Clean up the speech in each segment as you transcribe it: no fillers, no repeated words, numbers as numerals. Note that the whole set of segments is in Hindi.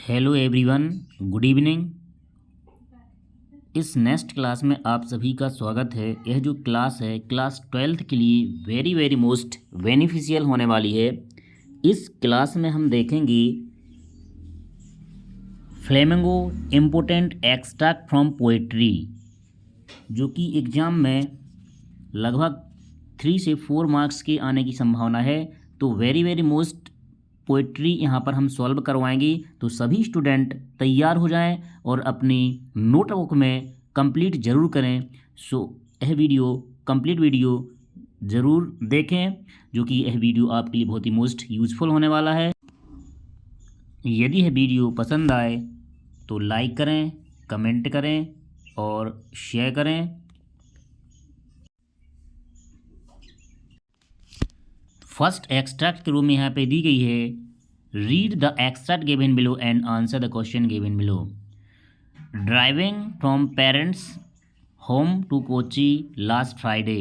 Hello everyone, good evening. इस नेक्स्ट क्लास में आप सभी का स्वागत है। यह जो क्लास है क्लास 12th के लिए वेरी वेरी मोस्ट बेनिफिशियल होने वाली है। इस क्लास में हम देखेंगे flamingo important extract from poetry, जो कि एग्ज़ाम में लगभग 3 से 4 मार्क्स के आने की संभावना है। तो वेरी वेरी मोस्ट पोइट्री यहाँ पर हम सॉल्व करवाएंगे। तो सभी स्टूडेंट तैयार हो जाएं और अपनी नोटबुक में कंप्लीट ज़रूर करें। यह वीडियो कंप्लीट वीडियो ज़रूर देखें, जो कि यह वीडियो आपके लिए बहुत ही मोस्ट यूज़फुल होने वाला है। यदि यह वीडियो पसंद आए तो लाइक करें, कमेंट करें और शेयर करें। फर्स्ट एक्सट्रैक्ट के रूप में यहाँ पे दी गई है, read the extract given below and answer the question given below. Driving from parents home to Kochi last Friday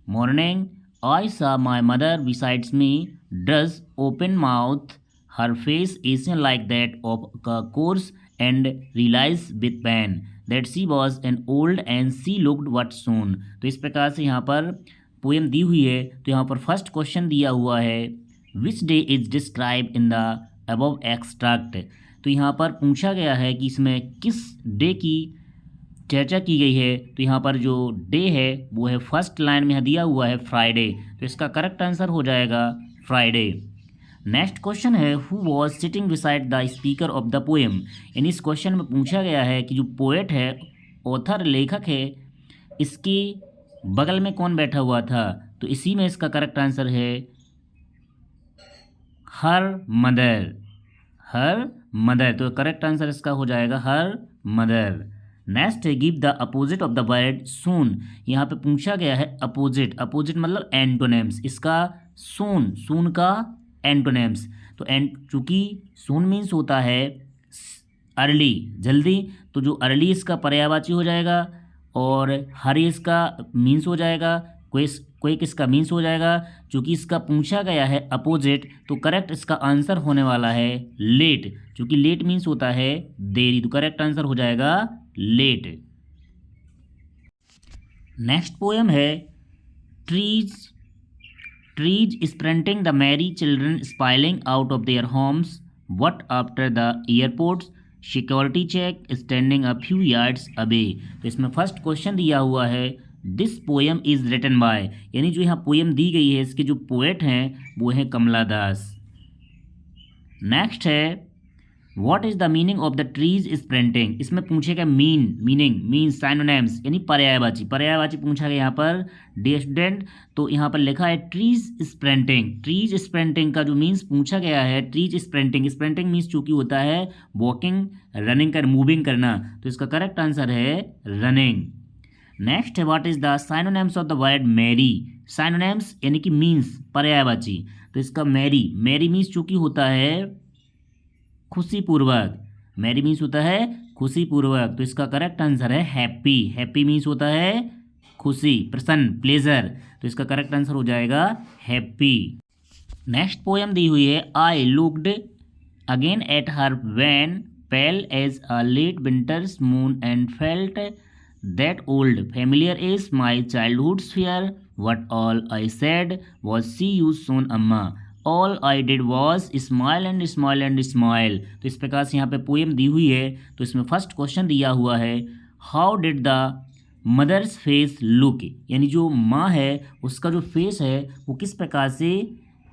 morning I saw my mother besides me does open mouth her face Asian like that of a course and realized with pain that she was an old and she looked what soon। तो इस प्रकार से यहाँ पर पोएम दी हुई है। तो यहाँ पर फर्स्ट क्वेश्चन दिया हुआ है, which day is describe in the above extract. तो यहाँ पर पूछा गया है कि इसमें किस डे की चर्चा की गई है। तो यहाँ पर जो डे है वो है फर्स्ट लाइन में दिया हुआ है फ्राइडे। तो इसका करेक्ट आंसर हो जाएगा फ्राइडे। नेक्स्ट क्वेश्चन है, who was sitting beside the speaker of the poem. यानी इस क्वेश्चन में पूछा गया है कि जो पोएट है, ऑथर लेखक है, इसके बगल में कौन बैठा हुआ था। तो इसी में इसका करेक्ट आंसर है हर मदर। हर मदर, तो करेक्ट आंसर इसका हो जाएगा हर मदर। नेक्स्ट है, give the opposite of the word soon. यहाँ पे पूछा गया है अपोजिट। अपोजिट मतलब एंटोनेम्स। इसका सून, सून का एंटोनेम्स। तो चूँकि सून मीन्स होता है अर्ली, जल्दी, तो जो अर्ली इसका पर्यायवाची हो जाएगा और हरी इसका मीन्स हो जाएगा, क्विक इसका मीन्स हो जाएगा। चूँकि इसका पूछा गया है अपोजिट, तो करेक्ट इसका आंसर होने वाला है लेट। चूँकि लेट मीन्स होता है देरी, तो करेक्ट आंसर हो जाएगा लेट। नेक्स्ट पोएम है, trees trees sprinting the merry children spilling out of their homes what after the airports security check standing a few yards away. तो इसमें फर्स्ट क्वेश्चन दिया हुआ है, this poem is written by. यानी जो यहाँ पोएम दी गई है, इसके जो पोएट हैं वो हैं कमला दास। नेक्स्ट है, what is the meaning of the trees sprinting. इसमें पूछेगा मीनिंग मीन्स साइनोनिम्स, यानी पर्यायवाची। पर्यायवाची पूछा गया यहाँ पर डियर स्टूडेंट। तो यहाँ पर लिखा है ट्रीज स्प्रिंटिंग। ट्रीज स्प्रिंटिंग का जो मीन्स पूछा गया है, ट्रीज स्प्रिंटिंग। स्प्रिंटिंग मीन्स चूँकि होता है वॉकिंग, रनिंग कर, मूविंग करना, तो इसका करेक्ट आंसर है रनिंग। नेक्स्ट है, what is the synonyms of the word merry. Synonyms यानी कि मीन्स पर्यायवाची। तो इसका मैरी, मैरी मीन्स चूँकि होता है खुशीपूर्वक, मैरी मीन्स होता है खुशीपूर्वक, तो इसका करेक्ट आंसर है हैप्पी। हैप्पी मीन्स होता है खुशी, प्रसन्न, प्लेजर, तो इसका करेक्ट आंसर हो जाएगा हैप्पी। नेक्स्ट पोएम दी हुई है, I looked again at her when pale as a late winter's moon and felt that old familiar is my childhood's fear what all I said was see you soon Amma all I did was smile and smile and smile. तो इस प्रकार से यहाँ पे पोएम दी हुई है। तो इसमें फर्स्ट क्वेश्चन दिया हुआ है, how did the mother's face look. यानी जो माँ है उसका जो फेस है वो किस प्रकार से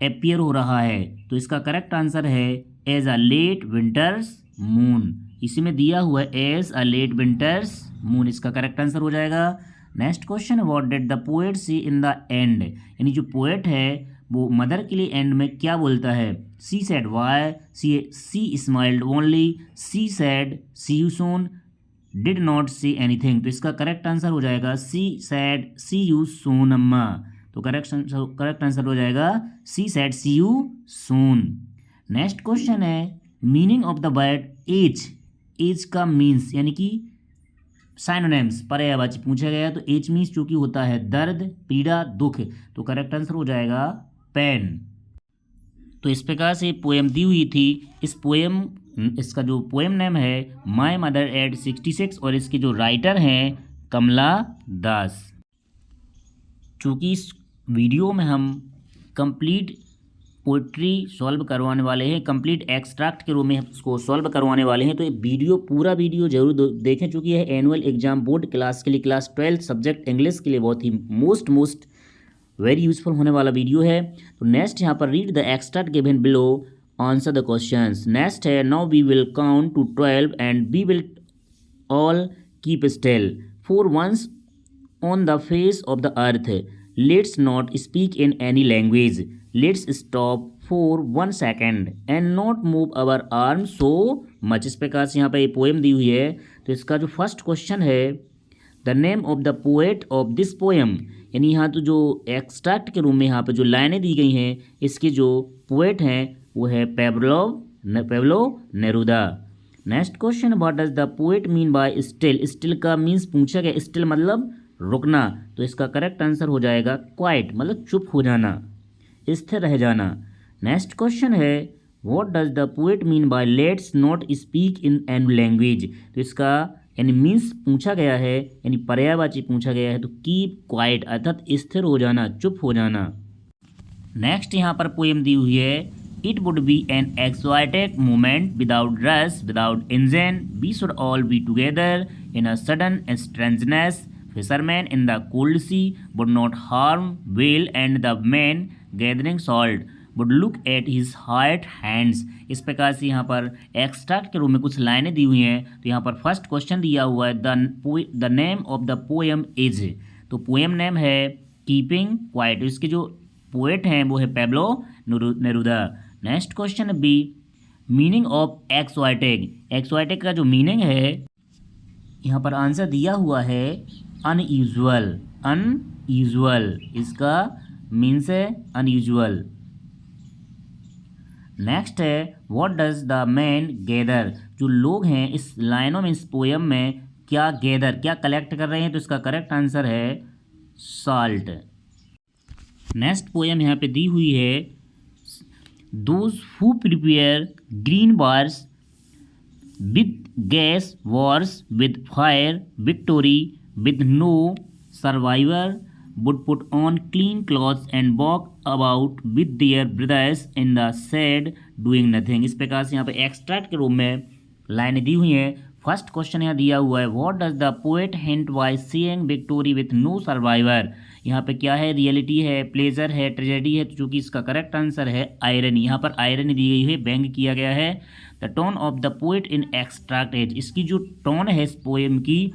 अपीयर हो रहा है। तो इसका करेक्ट आंसर है as a late winter's moon. इसी में दिया हुआ है as a late winter's moon, इसका करेक्ट आंसर हो जाएगा। Next question, what did the poet see in the end. यानी जो पोएट है वो मदर के लिए एंड में क्या बोलता है, she said why, she smiled only, she said see you soon, did not see anything. तो इसका करेक्ट आंसर हो जाएगा C said see you soon अम्मा। तो करेक्ट आंसर हो जाएगा C said see you soon. Next question है, meaning of the word as. As का मीन्स यानी कि साइनोनिम्स पर्यायवाची पूछा गया। तो एज मीन्स चूँकि होता है दर्द, पीड़ा, दुख, तो करेक्ट आंसर हो जाएगा पेन। तो इस प्रकार से पोएम दी हुई थी। इस पोएम इसका जो पोएम नेम है माई मदर एट 66 और इसके जो राइटर हैं कमला दास। चूँकि इस वीडियो में हम कंप्लीट पोइट्री सॉल्व करवाने वाले हैं, कंप्लीट एक्सट्रैक्ट के रूप में इसको सॉल्व करवाने वाले हैं, तो ये वीडियो पूरा वीडियो जरूर देखें, चूँकि यह एनुअल एग्जाम बोर्ड क्लास के लिए, क्लास 12 सब्जेक्ट इंग्लिश के लिए बहुत ही मोस्ट वेरी यूजफुल होने वाला वीडियो है। तो नेक्स्ट यहाँ पर read the extract given below, answer the questions. Next है now we will count to 12 and we will all keep still for once on the face of the earth. Let's not speak in any language. Let's stop for 1 second and not move our arm so much. इस प्रकार से यहाँ पर ये पोएम दी हुई है। तो इसका जो फर्स्ट क्वेश्चन है the name of the poet of this poem, यानी यहाँ तो जो एक्सट्रैक्ट के रूम में यहाँ पे जो लाइनें दी गई हैं, इसके जो पोएट हैं वो है Pablo Neruda. Next question what does the poet mean bye still. Still का मीन्स पूछा गया, स्टिल मतलब रुकना, तो इसका करेक्ट आंसर हो जाएगा क्वाइट, मतलब चुप हो जाना, स्थिर रह जाना। नेक्स्ट क्वेश्चन है what does the poet mean bye let's not speak in any language. तो इसका यानी मीन्स पूछा गया है, यानी पर्यायवाची पूछा गया है, तो कीप क्वाइट अर्थात स्थिर हो जाना, चुप हो जाना। नेक्स्ट यहाँ पर पोएम दी हुई है it would be an excited moment without rush without engine we should all be together in a sudden strangeness fisherman in the cold sea would not harm well and the man gathering salt would look at his heart hands. इस प्रकार से यहाँ पर एक्सट्रैक्ट के रूप में कुछ लाइनें दी हुई हैं। तो यहाँ पर फर्स्ट क्वेश्चन दिया हुआ है the name of the poem is, तो पोएम नेम है कीपिंग क्वाइट, इसके जो पोएट हैं वो है Pablo Neruda. Next question B meaning of एक्सवाइटेक। एक्सवाइटेक का जो मीनिंग है यहाँ पर आंसर दिया हुआ है अनयूजुअल, इसका मीन्स है अनयूजुअल। नेक्स्ट है what does the man gather, जो लोग हैं इस लाइनों में, इस पोएम में क्या गैदर, क्या कलेक्ट कर रहे हैं, तो इसका करेक्ट आंसर है सॉल्ट। नेक्स्ट पोएम यहाँ पे दी हुई है those who prepare green bars with gas wars with fire victory with no survivor would put on clean clothes and walk about with their brothers in the shade doing nothing। इस प्रकार से यहाँ पे एक्सट्रैक्ट के रूप में लाइनें दी हुई हैं। फर्स्ट क्वेश्चन यहाँ दिया हुआ है what does the poet hint by saying victory with no survivor. यहाँ पे क्या है, रियलिटी है, प्लेजर है, ट्रेजेडी है, तो चूँकि इसका करेक्ट आंसर है आयरनी। यहाँ पर आयरनी दी गई है, व्यंग किया गया है। The tone of the poet in extract as, इसकी जो टोन है इस पोएम की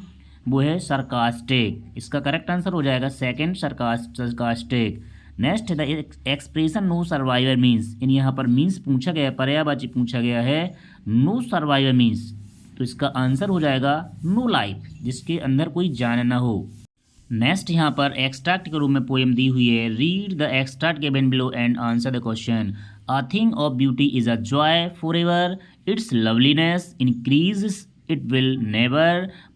वो है सरकास्टिक, इसका करेक्ट आंसर हो जाएगा second sarcastic. Next the expression no survivor means, इन यहाँ पर मीन्स पूछा गया है, पर्यायवाची पूछा गया है, नो सर्वाइवर मीन्स, तो इसका आंसर हो जाएगा नो लाइफ, जिसके अंदर कोई जान ना हो। नेक्स्ट यहाँ पर एक्सट्रैक्ट के रूप में पोएम दी हुई है read the extract given below and answer the question. A thing of beauty is a joy for ever its loveliness increase it will never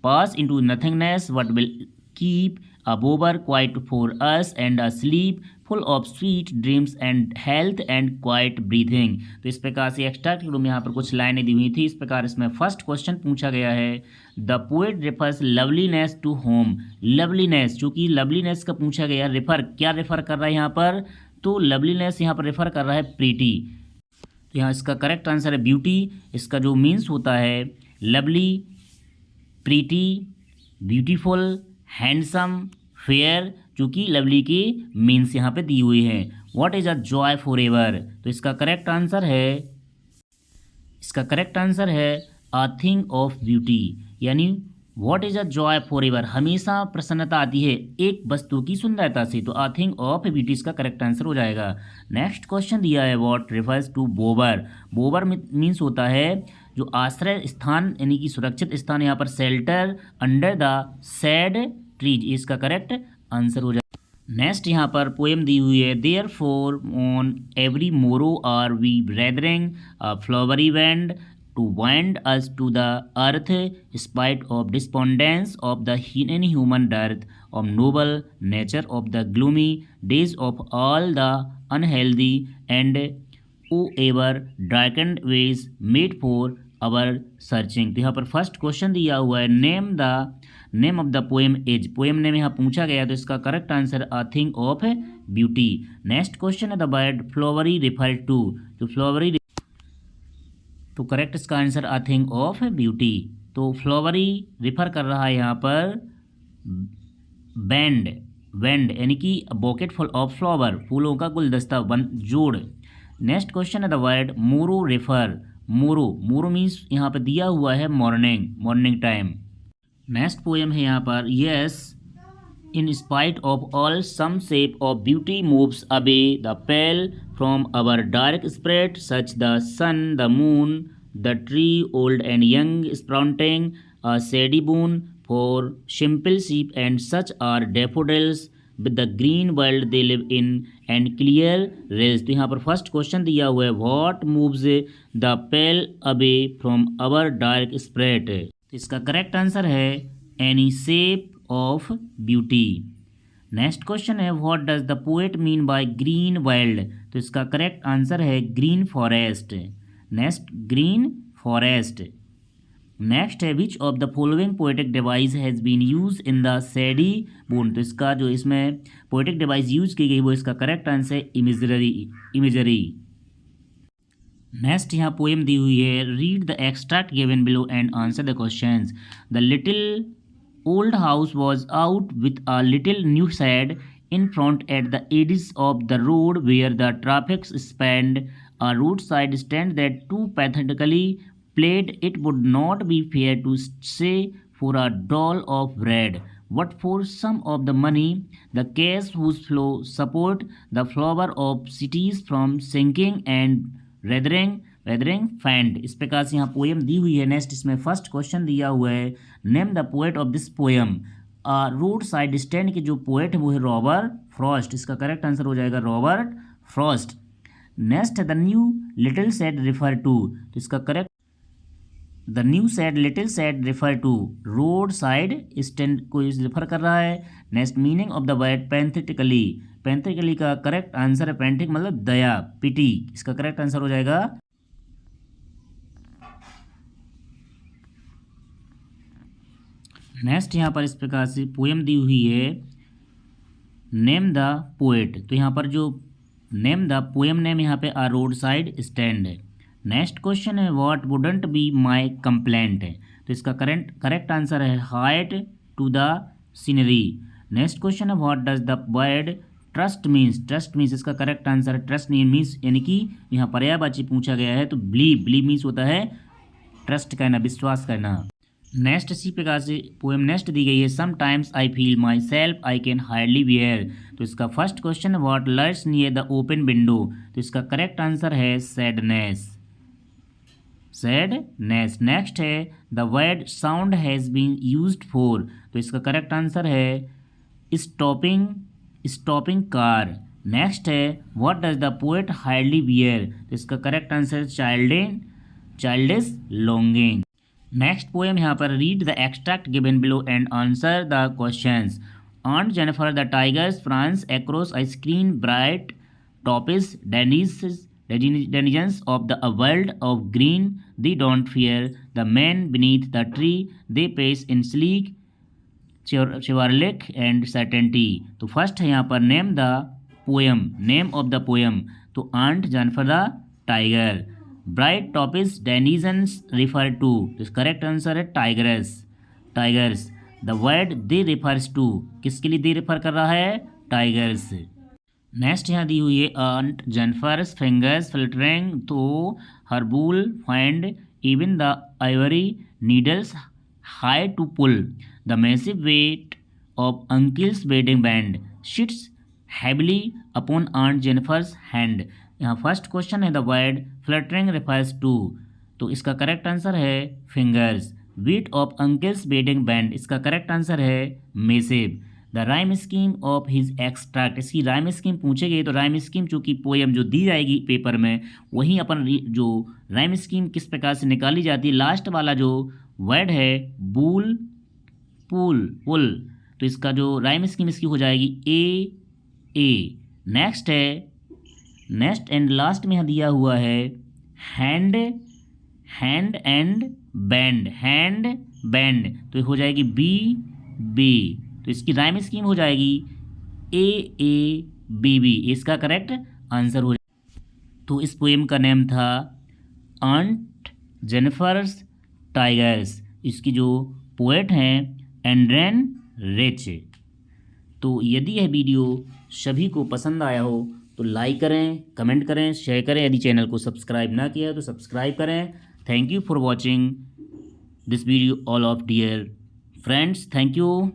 pass into nothingness what will keep a bower quiet for us and a sleep full of sweet dreams and health and quiet breathing। तो इस प्रकार से एक्सट्रैक्ट के रूप में यहाँ पर कुछ लाइनें दी हुई थी। इस प्रकार इसमें फर्स्ट क्वेश्चन पूछा गया है the poet refers loveliness to home. Loveliness, चूँकि लवलीनेस का पूछा गया, रेफर क्या रेफर कर रहा है यहाँ पर, तो लवलीनेस यहाँ पर रेफर कर रहा है प्रीटी, तो यहाँ इसका करेक्ट आंसर है ब्यूटी। इसका जो मीन्स होता है lovely, pretty, beautiful, handsome, fair, चूँकि लवली की मीन्स यहाँ पे दी हुई है। What is a joy for ever, तो इसका करेक्ट आंसर है अ थिंग ऑफ ब्यूटी, यानी what is a joy for ever, हमेशा प्रसन्नता आती है एक वस्तु की सुंदरता से, तो अ थिंग ऑफ ब्यूटी इसका करेक्ट आंसर हो जाएगा। नेक्स्ट क्वेश्चन दिया है what refers to bower. Bower means होता है जो आश्रय स्थान, यानी कि सुरक्षित स्थान, यहाँ पर shelter under the shade trees, इसका करेक्ट आंसर हो जाएगा। नेक्स्ट यहाँ पर पोएम दी हुई है therefore on every morrow are we wreathing a flowery band to wind us to the earth spite of despondence of the inhuman dearth of noble nature of the gloomy days of all the unhealthy and ever darkened ways made for our searching. तो यहाँ पर फर्स्ट क्वेश्चन दिया हुआ है name of the poem is, poem name यहाँ पूछा गया, तो इसका correct answer a thing of beauty. Next question है the word flowery refer to, तो फ्लावरी, तो करेक्ट इसका answer a thing of beauty. तो फ्लावरी रेफर कर रहा है यहाँ पर बैंड यानी कि बॉकेट फुल ऑफ फ्लावर, फूलों का गुलदस्ता जोड़। नेक्स्ट क्वेश्चन है द वर्ड मोरो रेफर, मोरो मीन्स यहाँ पर दिया हुआ है मॉर्निंग टाइम। नेक्स्ट पोएम है यहाँ पर yes in spite of all some shape of beauty moves away the pale from our dark spread such the sun the moon the tree old and young sprouting a shady boon for simple sheep and such are daffodils with the green world they live in and clear rays। तो यहाँ पर फर्स्ट क्वेश्चन दिया हुआ है what moves the pall away from our dark spread, तो इसका करेक्ट आंसर है any shape of beauty. Next question है what does the poet mean by green world, तो इसका करेक्ट आंसर है green forest. Next green forest. Next है which of the following poetic device has been use in the shady boon, तो इसका जो इसमें पोएटिक डिवाइस यूज की गई वो इसका करेक्ट आंसर है इमेजरी। नेक्स्ट यहाँ पोएम दी हुई है read the extract given below and answer the questions. The little old house was out with a little new shed in front at the edges of the road where the traffic spanned a roadside stand that too pathetically played it would not be fair to say for a doll of bread what for some of the money the cash whose flow support the flower of cities from sinking and weathering fend। इस प्रकार से यहाँ पोएम दी हुई है। नेक्स्ट इसमें फर्स्ट क्वेश्चन दिया हुआ है name the poet of this poem. Roadside stand के जो पोएट है वो है रॉबर्ट फ्रॉस्ट, इसका करेक्ट आंसर हो जाएगा रॉबर्ट फ्रॉस्ट। नेक्स्ट है the new little shed refer to, तो इसका correct the new shed little shed refer to roadside stand को रिफर कर रहा है। Next meaning of the word pathetically का करेक्ट आंसर है पैंथिक मतलब दया पिटी, इसका करेक्ट आंसर हो जाएगा। नेक्स्ट यहाँ पर इस प्रकार से पोएम दी हुई है नेम द पोएट, तो यहाँ पर जो नेम द पोएम नेम यहाँ पे आ रोड साइड स्टैंड है। नेक्स्ट क्वेश्चन है what wouldn't be my complaint है, तो इसका करेक्ट आंसर है height to the scenery. Next question है what does the word trust means इसका करेक्ट आंसर है ट्रस्ट मीन्स यानी कि यहाँ पर्यायवाची पूछा गया है तो बिलीव मीन्स होता है ट्रस्ट करना, विश्वास करना। नेक्स्ट इसी प्रकार से पोएम नेक्स्ट दी गई है sometimes I feel myself I can hardly bear, तो इसका फर्स्ट क्वेश्चन है what lurks near the open window, तो इसका करेक्ट आंसर है सैडनेस। नेक्स्ट है the word sound has been used for, तो इसका करेक्ट आंसर है स्टॉपिंग कार। नेक्स्ट है what does the poet hardly bear, तो इसका correct answer childish longing. Next poem यहाँ पर read the extract given below and answer the questions. Aunt Jennifer the tigers prance across a screen bright topics denizens of the world of green they don't fear the men beneath the tree they pace in sleek chivalric and certainty। तो फर्स्ट है यहाँ पर नेम ऑफ द पोएम, तो aunt Jennifer the tiger. Bright topaz denizens refer to, correct answer है tigers. The word they refers to, किसके लिए दे रिफर कर रहा है टाइगर्स। नेक्स्ट यहाँ दी हुई है aunt Jennifer's fingers fluttering through her wool find even the ivory needles हाई to pull the massive weight of uncle's wedding band sits heavily upon aunt Jennifer's hand. यहाँ फर्स्ट क्वेश्चन है the word fluttering refers to, तो इसका करेक्ट आंसर है fingers. Weight of uncle's wedding band, इसका करेक्ट आंसर है massive. The rhyme scheme of his extract, इसकी राइम स्कीम पूछे गए तो राइम स्कीम चूँकि पोएम जो दी जाएगी पेपर में वहीं अपन जो राइम स्कीम किस प्रकार से निकाली जाती है, लास्ट वाला जो वर्ड है बुल पुल, तो इसका जो राइम स्कीम इसकी हो जाएगी ए। नेक्स्ट एंड लास्ट में यहाँ दिया हुआ है hand hand and band, hand band, तो हो जाएगी बी, तो इसकी राइम स्कीम हो जाएगी AABB, इसका करेक्ट आंसर हो जाएगा। तो इस पोएम का नेम था आंट जेनिफर्स टाइगर्स, इसकी जो पोएट हैं एंड्रेन रिच। तो यदि यह वीडियो सभी को पसंद आया हो तो लाइक करें, कमेंट करें, शेयर करें। यदि चैनल को सब्सक्राइब ना किया है तो सब्सक्राइब करें। Thank you for watching this video all of dear friends, thank you.